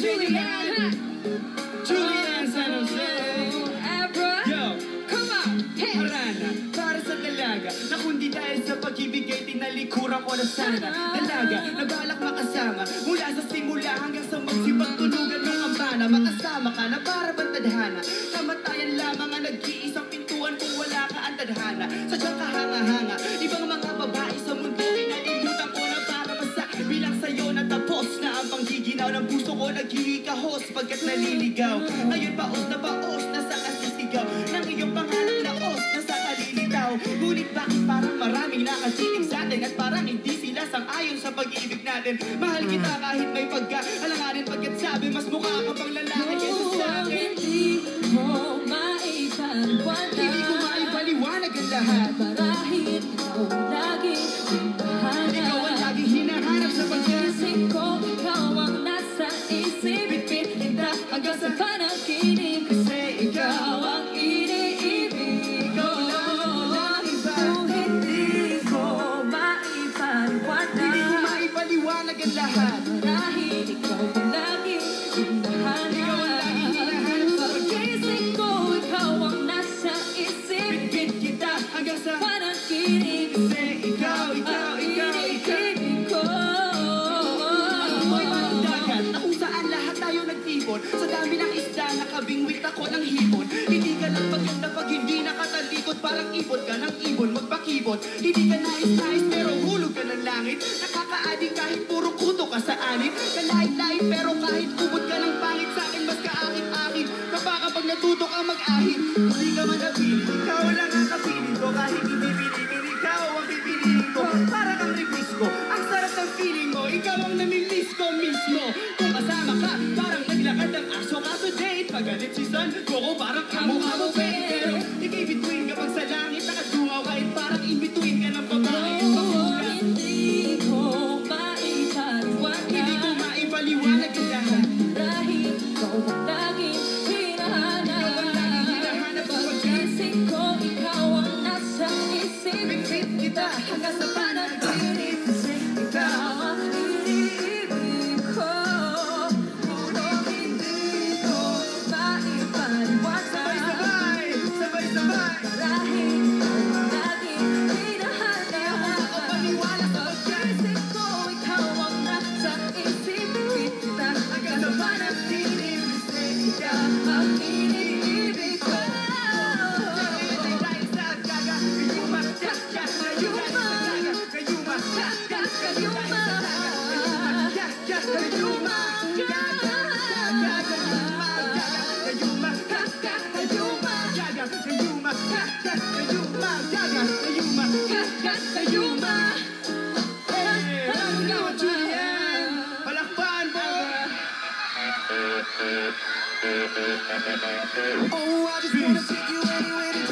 Julian. Julian San Jose. Abra. Yo, Come on. Hey. Harana, para sa dalaga na kundi dahil sa pag-ibig ay tinalikuran ko na sana. Dalaga, nabalak makasama mula sa simula hanggang sa magsipagtulugan ng ambana. Makasama ka na para bang tadhana. Kamatayan lamang ang nag-iisang pintuan kung wala ka ang tadhana. Sadyang kahanga-hanga, ibang mga babae sa mundo inalimutan ko na para basta bilang sa'yo na tapos na ang panggiginaw ng puso ko naghihikahos pagkat naliligaw. Ngayon paos na sa kasisigaw ng iyong pangalan na os na sa kalilitaw. Ngunit bakit parang maraming nakatitig sa atin at parang hindi sila sang-ayon sa pag-ibig natin. Mahal kita kahit may pagka-alanganin pagkat sabi mas mukha ka pang lalaki kaysa sa akin. Hindi mo maipaliwanag. Hindi ko maipaliwanag ang lahat. Marahil ikaw laging hinahanap. Ikaw ang laging hinahanap sa Pag-isip ko, ikaw ang nasa isip. Bit-bit kita hanggang sa panaginip. kasi Ikaw ang iniibig ko. walang iba. Kung hindi ko maipaliwanag. Hindi ko maipaliwanag ang lahat. Marahil ikaw ang laging hinahanap. Ikaw ang laging hinahanap sa Pag-isip ko, ikaw ang nasa isip. Bit-bit kita hanggang sa Panaginip. kasi ikaw. Iniibig ko. Ako'y parang dagat na kung saan lahat tayo nagtipon. Sa dami ng isda, nakabingwit ako ng hipon. Hindi ka lang maganda pag hindi nakatalikod. Parang ibon ka ng ibon, magpakibon. Hindi ka nais-nais pero hulog ka ng langit. Nakakaadik kahit puro kuto ka sa anit. Kalait-lait pero kahit ubod ka ng pangit sa akin, mas kaakit-akit. Kapag natuto ka mag-ahit, hindi ka man napili. Ikaw lang ang kapiling ko kahit hindi pinipili. Ikaw ang pipiliin ko, para kang ribis ko. Ang sarap ng feeling mo, ikaw ang namimiss ko mismo. Kung kasama ka, parang naglakad ang aso ka sa date. Pagalit si San, ko parang kamukha mo babe. Pero ikibituin kapag sa langit nakadungaw kahit parang in-between ka ng babae at magulang. Hindi ko maipaliwanag. Hindi ko maipaliwanag ang lahat. Dahil ikaw ang laging hinahanap. Ikaw ang laging hinahanap sa Pag-isip ko, ikaw ang nasa isip. Bit-bit kita hanggang sa panaginip kasi Ikaw ang iniibig ko. Pero hindi ko maipaliwanag. Sabay-sabay. Dahil ikaw ang laging hinahanap. Paniwala sa Pag-isip ko, ikaw ang nasa isip. Kita hanggang sa panaginip kasi ikaw ang iniibig ko. Oh, I just wanna take you anywhere.